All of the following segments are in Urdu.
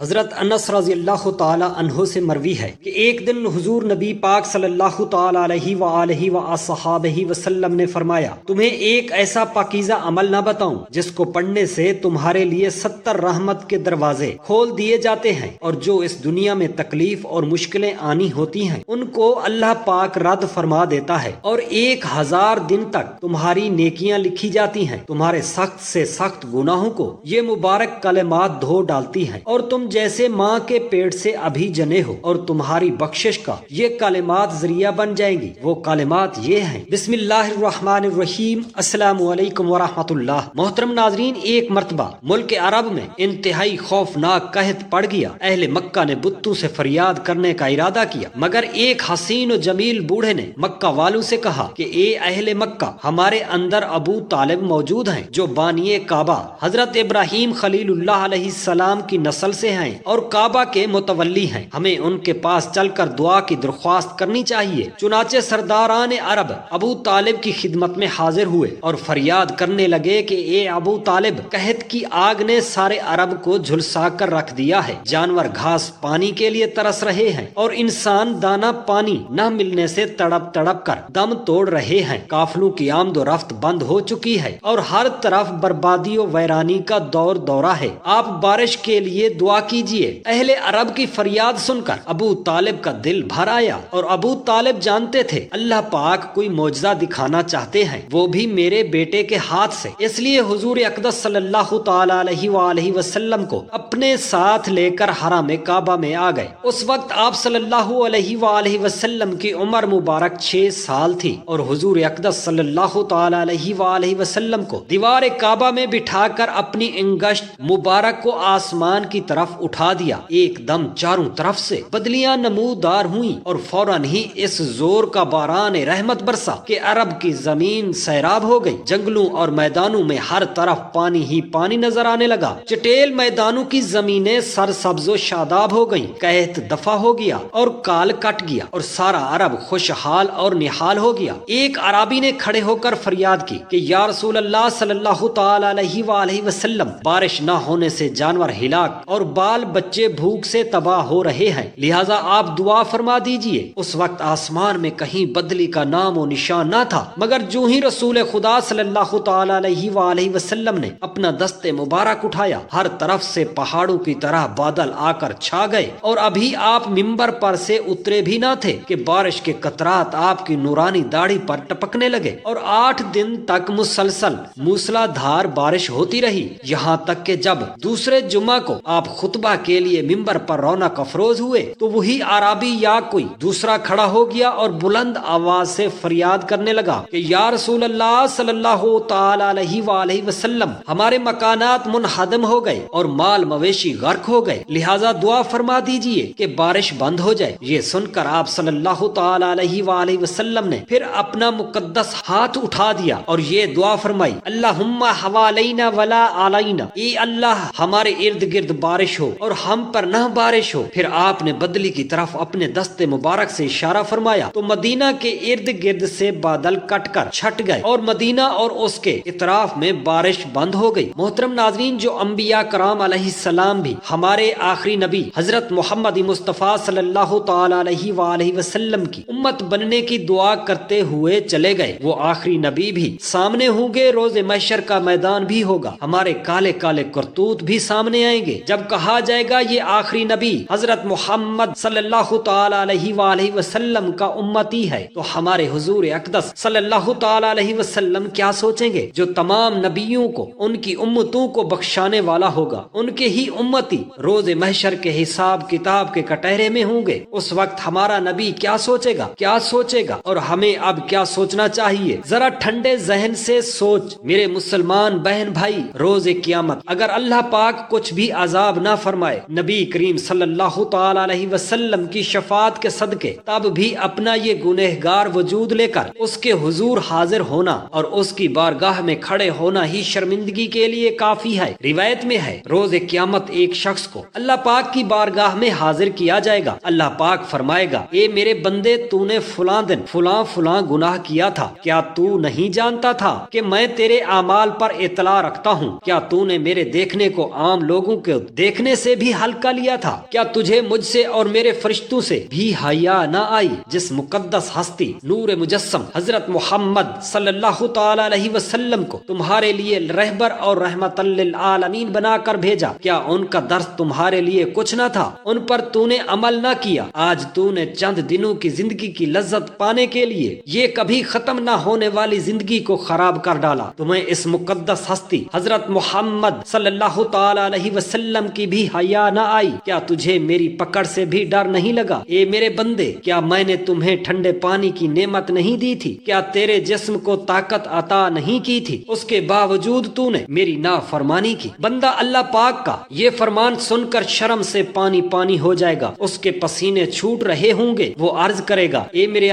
حضرت انس رضی اللہ تعالی عنہ سے مروی ہے کہ ایک دن حضور نبی پاک صلی اللہ تعالی علیہ وآلہ وصحابہ وسلم نے فرمایا، تمہیں ایک ایسا پاکیزہ عمل نہ بتاؤں جس کو پڑھنے سے تمہارے لیے 70 رحمت کے دروازے کھول دیے جاتے ہیں، اور جو اس دنیا میں تکلیف اور مشکلیں آنی ہوتی ہیں ان کو اللہ پاک رد فرما دیتا ہے، اور 1000 دن تک تمہاری نیکیاں لکھی جاتی ہیں، تمہارے سخت سے سخت گناہوں کو یہ مبارک کلمات دھو ڈالتی ہیں، اور تم جیسے ماں کے پیٹ سے ابھی جنے ہو، اور تمہاری بخشش کا یہ کلمات ذریعہ بن جائیں گی۔ وہ کلمات یہ ہیں: بسم اللہ الرحمن الرحیم، السلام علیکم ورحمۃ اللہ۔ محترم ناظرین، ایک مرتبہ ملک عرب میں انتہائی خوفناک قحط پڑ گیا۔ اہل مکہ نے بتوں سے فریاد کرنے کا ارادہ کیا، مگر ایک حسین و جمیل بوڑھے نے مکہ والوں سے کہا کہ اے اہل مکہ، ہمارے اندر ابو طالب موجود ہیں جو بانی کعبہ حضرت ابراہیم خلیل اللہ علیہ السلام کی نسل سے ہیں اور کعبہ کے متولی ہیں، ہمیں ان کے پاس چل کر دعا کی درخواست کرنی چاہیے۔ چنانچہ سرداران عرب ابو طالب کی خدمت میں حاضر ہوئے اور فریاد کرنے لگے کہ اے ابو طالب، قحط کی آگ نے سارے عرب کو جھلسا کر رکھ دیا ہے، جانور گھاس پانی کے لیے ترس رہے ہیں اور انسان دانا پانی نہ ملنے سے تڑپ تڑپ کر دم توڑ رہے ہیں، قافلوں کی آمد و رفت بند ہو چکی ہے اور ہر طرف بربادی و ویرانی کا دور دورہ ہے، آپ بارش کے لیے دعا کیجیے۔ اہل عرب کی فریاد سن کر ابو طالب کا دل بھر آیا، اور ابو طالب جانتے تھے اللہ پاک کوئی معجزہ دکھانا چاہتے ہیں، وہ بھی میرے بیٹے کے ہاتھ سے، اس لیے حضور اقدس صلی اللہ تعالی علیہ وآلہ وسلم کو اپنے ساتھ لے کر حرم کعبہ میں آ گئے۔ اس وقت آپ صلی اللہ علیہ وآلہ وسلم کی عمر مبارک 6 سال تھی، اور حضور اقدس صلی اللہ تعالی علیہ وآلہ وسلم کو دیوار کعبہ میں بٹھا کر اپنی انگشت مبارک کو آسمان کی طرف اٹھا دیا۔ ایک دم چاروں طرف سے بدلیاں نمودار ہوئیں، اور فوراً ہی اس زور کا باران رحمت برسا کہ عرب کی زمین سیراب ہو گئی۔ جنگلوں اور میدانوں میں ہر طرف پانی ہی پانی نظر آنے لگا، چٹیل میدانوں کی زمینیں سرسبز و شاداب ہو گئیں، قحط دفع ہو گیا اور کال کٹ گیا، اور سارا عرب خوشحال اور نحال ہو گیا۔ ایک عربی نے کھڑے ہو کر فریاد کی کہ یا رسول اللہ صلی اللہ تعالی علیہ وآلہ وسلم، بارش نہ ہونے سے جانور ہلاک اور بال بچے بھوک سے تباہ ہو رہے ہیں، لہٰذا آپ دعا فرما دیجئے۔ اس وقت آسمان میں کہیں بدلی کا نام و نشان نہ تھا، مگر جو ہی رسول خدا صلی اللہ تعالی علیہ وآلہ وسلم نے اپنا دست مبارک اٹھایا، ہر طرف سے پہاڑوں کی طرح بادل آ کر چھا گئے، اور ابھی آپ ممبر پر سے اترے بھی نہ تھے کہ بارش کے قطرات آپ کی نورانی داڑھی پر ٹپکنے لگے، اور 8 دن تک مسلسل موسلا دھار بارش ہوتی رہی، یہاں تک کہ جب دوسرے جمعہ کو آپ خطبہ کے لیے ممبر پر رونق افروز ہوئے تو وہی عربی یا کوئی دوسرا کھڑا ہو گیا اور بلند آواز سے فریاد کرنے لگا کہ یا رسول اللہ صلی اللہ تعالی علیہ وآلہ وسلم، ہمارے مکانات منہدم ہو گئے اور مال مویشی غرق ہو گئے، لہٰذا دعا فرما دیجئے کہ بارش بند ہو جائے۔ یہ سن کر آپ صلی اللہ تعالی علیہ وآلہ وسلم نے پھر اپنا مقدس ہاتھ اٹھا دیا اور یہ دعا فرمائی: اللہم حوالینا ولا علینا، اے اللہ ہمارے ارد گرد بارش ہو اور ہم پر نہ بارش ہو۔ پھر آپ نے بدلی کی طرف اپنے دست مبارک سے اشارہ فرمایا تو مدینہ کے ارد گرد سے بادل کٹ کر چھٹ گئے اور مدینہ اور اس کے اطراف میں بارش بند ہو گئی۔ محترم ناظرین، جو انبیاء کرام علیہ السلام بھی ہمارے آخری نبی حضرت محمد مصطفیٰ صلی اللہ تعالی علیہ وآلہ وسلم کی امت بننے کی دعا کرتے ہوئے چلے گئے، وہ آخری نبی بھی سامنے ہوں گے، روز محشر کا میدان بھی ہوگا، ہمارے کالے کالے کرتوت بھی سامنے آئیں گے۔ جب کہا جائے گا یہ آخری نبی حضرت محمد صلی اللہ تعالی علیہ وآلہ وسلم کا امتی ہے، تو ہمارے حضور اقدس صلی اللہ تعالی علیہ وسلم کیا سوچیں گے؟ جو تمام نبیوں کو ان کی امتوں کو بخشانے والا ہوگا، ان کے ہی امتی روز محشر کے حساب کتاب کے کٹہرے میں ہوں گے۔ اس وقت ہمارا نبی کیا سوچے گا، کیا سوچے گا، اور ہمیں اب کیا سوچنا چاہیے؟ ذرا ٹھنڈے ذہن سے سوچ میرے مسلمان بہن بھائی، روز قیامت اگر اللہ پاک کچھ بھی عذاب نہ فرمائے، نبی کریم صلی اللہ تعالی علیہ وسلم کی شفاعت کے صدقے، تب بھی اپنا یہ گنہگار وجود لے کر اس کے حضور حاضر ہونا اور اس کی بارگاہ میں کھڑے ہونا ہی شرمندگی کے لیے کافی ہے۔ روایت میں ہے روز قیامت ایک شخص کو اللہ پاک کی بارگاہ میں حاضر کیا جائے گا، اللہ پاک فرمائے گا: اے میرے بندے، تو نے فلاں دن فلاں فلاں گناہ کیا تھا، کیا تو نہیں جانتا تھا کہ میں تیرے اعمال پر اطلاع رکھتا ہوں؟ کیا تو نے میرے دیکھنے کو عام لوگوں کے دیکھنے دیکھنے سے بھی ہلکا لیا تھا؟ کیا تجھے مجھ سے اور میرے فرشتوں سے بھی حیا نہ آئی جس مقدس ہستی نور مجسم حضرت محمد صلی اللہ تعالی علیہ وسلم کو تمہارے لیے رہبر اور رحمت للعالمین بنا کر بھیجا؟ کیا ان کا درس تمہارے لیے کچھ نہ تھا؟ ان پر تو نے عمل نہ کیا۔ آج تو نے چند دنوں کی زندگی کی لذت پانے کے لیے یہ کبھی ختم نہ ہونے والی زندگی کو خراب کر ڈالا۔ تمہیں اس مقدس ہستی حضرت محمد صلی اللہ تعالی علیہ وسلم کی بھی حیا نہ آئی؟ کیا تجھے میری پکڑ سے بھی ڈر نہیں لگا؟ اے میرے بندے، کیا میں نے تمہیں ٹھنڈے پانی کی نعمت نہیں دی تھی؟ کیا تیرے جسم کو طاقت عطا نہیں کی تھی؟ اس کے باوجود تو نے میری نافرمانی کی۔ بندہ اللہ پاک کا یہ فرمان سن کر شرم سے پانی پانی ہو جائے گا، اس کے پسینے چھوٹ رہے ہوں گے۔ وہ عرض کرے گا، اے میرے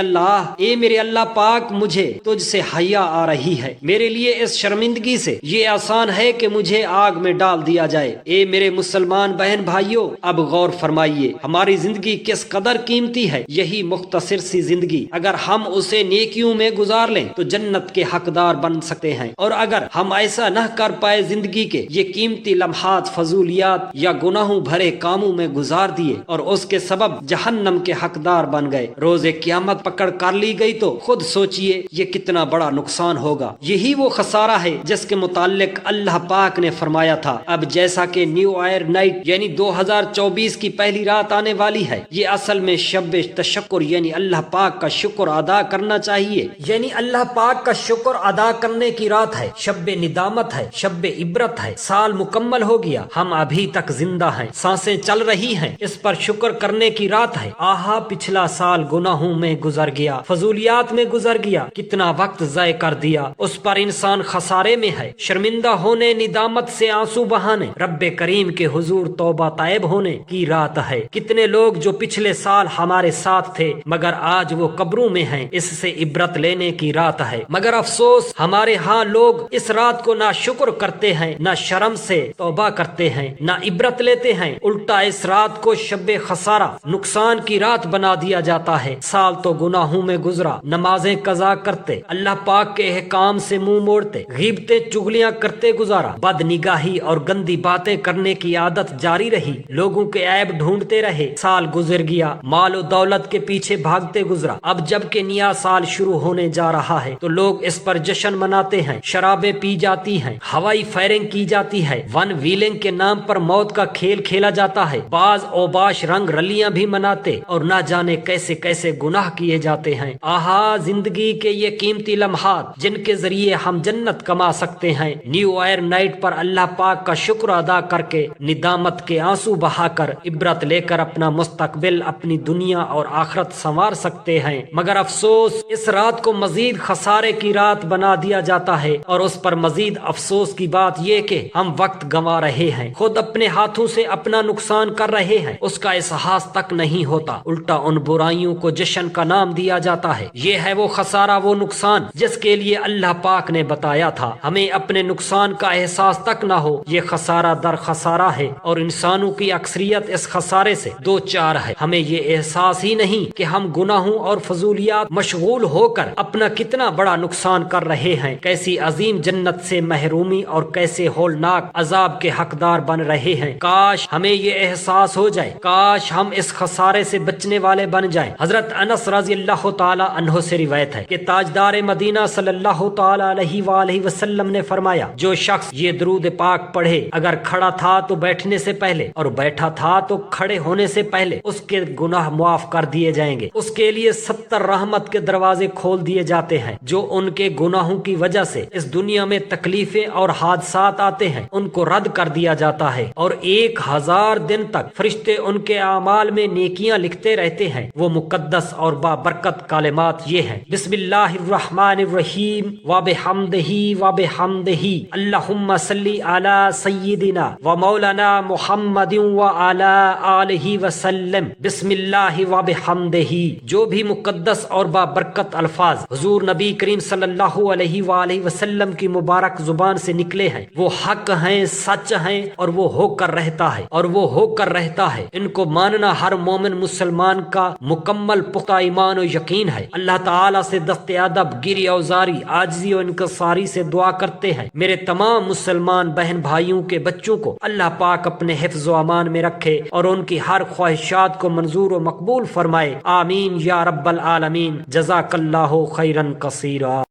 اللہ پاک، مجھے تجھ سے حیا آ رہی ہے۔ میرے لیے اس شرمندگی سے یہ آسان ہے کہ مجھے آگ میں ڈال دیا جائے۔ اے میرے مسلمان بہن بھائیوں، اب غور فرمائیے، ہماری زندگی کس قدر قیمتی ہے۔ یہی مختصر سی زندگی، اگر ہم اسے نیکیوں میں گزار لیں تو جنت کے حقدار بن سکتے ہیں، اور اگر ہم ایسا نہ کر پائے، زندگی کے یہ قیمتی لمحات فضولیات یا گناہوں بھرے کاموں میں گزار دیے اور اس کے سبب جہنم کے حقدار بن گئے، روز قیامت پکڑ کر لی گئی تو خود سوچئے یہ کتنا بڑا نقصان ہوگا۔ یہی وہ خسارہ ہے جس کے متعلق اللہ پاک نے فرمایا تھا، اب جیسا کہ نیو ایئر نائٹ یعنی 2024 کی پہلی رات آنے والی ہے، یہ اصل میں شب تشکر یعنی اللہ پاک کا شکر ادا کرنا چاہیے، یعنی اللہ پاک کا شکر ادا کرنے کی رات ہے، شب ندامت ہے، شب عبرت ہے۔ سال مکمل ہو گیا، ہم ابھی تک زندہ ہیں، سانسیں چل رہی ہیں، اس پر شکر کرنے کی رات ہے۔ آہا، پچھلا سال گناہوں میں گزر گیا، فضولیات میں گزر گیا، کتنا وقت ضائع کر دیا، اس پر انسان خسارے میں ہے۔ شرمندہ ہونے، ندامت سے آنسو بہانے، رب کریم کے حضور توبہ طائب ہونے کی رات ہے۔ کتنے لوگ جو پچھلے سال ہمارے ساتھ تھے مگر آج وہ قبروں میں ہیں، اس سے عبرت لینے کی رات ہے۔ مگر افسوس، ہمارے ہاں لوگ اس رات کو نہ شکر کرتے ہیں، نہ شرم سے توبہ کرتے ہیں، نہ عبرت لیتے ہیں، الٹا اس رات کو شب خسارہ، نقصان کی رات بنا دیا جاتا ہے۔ سال تو گناہوں میں گزرا، نمازیں قضا کرتے، اللہ پاک کے احکام سے منہ موڑتے، غیبتیں چغلیاں کرتے گزارا، بد نگاہی اور گندی باتیں کرنے کی عادت جاری رہی، لوگوں کے عیب ڈھونڈتے رہے۔ سال گزر گیا، مال و دولت کے پیچھے بھاگتے گزرا۔ اب جب کہ نیا سال شروع ہونے جا رہا ہے تو لوگ اس پر جشن مناتے ہیں، شرابیں پی جاتی ہیں، ہوائی فائرنگ کی جاتی ہے، ون ویلنگ کے نام پر موت کا کھیل کھیلا جاتا ہے، بعض اوباش رنگ رلیاں بھی مناتے اور نہ جانے کیسے کیسے گناہ کیے جاتے ہیں۔ آہا، زندگی کے یہ قیمتی لمحات جن کے ذریعے ہم جنت کما سکتے ہیں، نیو ایئر نائٹ پر اللہ پاک کا شکر ادا کر کے، ندامت کے آنسو بہا کر، عبرت لے کر اپنا مستقبل، اپنی دنیا اور آخرت سنوار سکتے ہیں۔ مگر افسوس، اس رات کو مزید خسارے کی رات بنا دیا جاتا ہے، اور اس پر مزید افسوس کی بات یہ کہ ہم وقت گنوا رہے ہیں، خود اپنے ہاتھوں سے اپنا نقصان کر رہے ہیں، اس کا احساس تک نہیں ہوتا، الٹا ان برائیوں کو جشن کا نام دیا جاتا ہے۔ یہ ہے وہ خسارہ، وہ نقصان جس کے لیے اللہ پاک نے بتایا تھا ہمیں اپنے نقصان کا احساس تک نہ ہو۔ یہ خسارہ در خسارہ ہے، اور انسانوں کی اکثریت اس خسارے سے دو چار ہے۔ ہمیں یہ احساس ہی نہیں کہ ہم گناہوں اور فضولیات مشغول ہو کر اپنا کتنا بڑا نقصان کر رہے ہیں، کیسی عظیم جنت سے محرومی اور کیسے ہولناک عذاب کے حقدار بن رہے ہیں۔ کاش ہمیں یہ احساس ہو جائے، کاش ہم اس خسارے سے بچنے والے بن جائیں۔ حضرت انس رضی اللہ تعالی عنہ سے روایت ہے کہ تاجدار مدینہ صلی اللہ تعالی علیہ وآلہ وسلم نے فرمایا، جو شخص یہ درود پاک پڑھے، اگر کھڑا تھا تو بیٹھنے سے پہلے اور بیٹھا تھا تو کھڑے ہونے سے پہلے، اس کے گناہ معاف کر دیے جائیں گے، اس کے لیے 70 رحمت کے دروازے کھول دیے جاتے ہیں۔ جو ان کے گناہوں کی وجہ سے اس دنیا میں تکلیفیں اور حادثات آتے ہیں، ان کو رد کر دیا جاتا ہے، اور 1000 دن تک فرشتے ان کے اعمال میں نیکیاں لکھتے رہتے ہیں۔ وہ مقدس اور بابرکت کلمات یہ ہیں: بسم اللہ الرحمن الرحیم وبحمدہ وبحمدہ اللہم صلی علی سیدنا و مولانا محمد وعلی آلہ وسلم بسم اللہ وبحمدہ۔ جو بھی مقدس اور بابرکت الفاظ حضور نبی کریم صلی اللہ علیہ وآلہ وسلم کی مبارک زبان سے نکلے ہیں، وہ حق ہیں، سچ ہیں، اور وہ ہو کر رہتا ہے، ان کو ماننا ہر مومن مسلمان کا مکمل پختہ ایمان و یقین ہے۔ اللہ تعالیٰ سے دست ادب، گری اوزاری، عاجزی و انکساری سے دعا کرتے ہیں، میرے تمام مسلمان بہن بھائیوں کے بچوں کو اللہ پاک پاک اپنے حفظ و امان میں رکھے اور ان کی ہر خواہشات کو منظور و مقبول فرمائے، آمین یا رب العالمین۔ جزاک اللہ خیرا کثیرا۔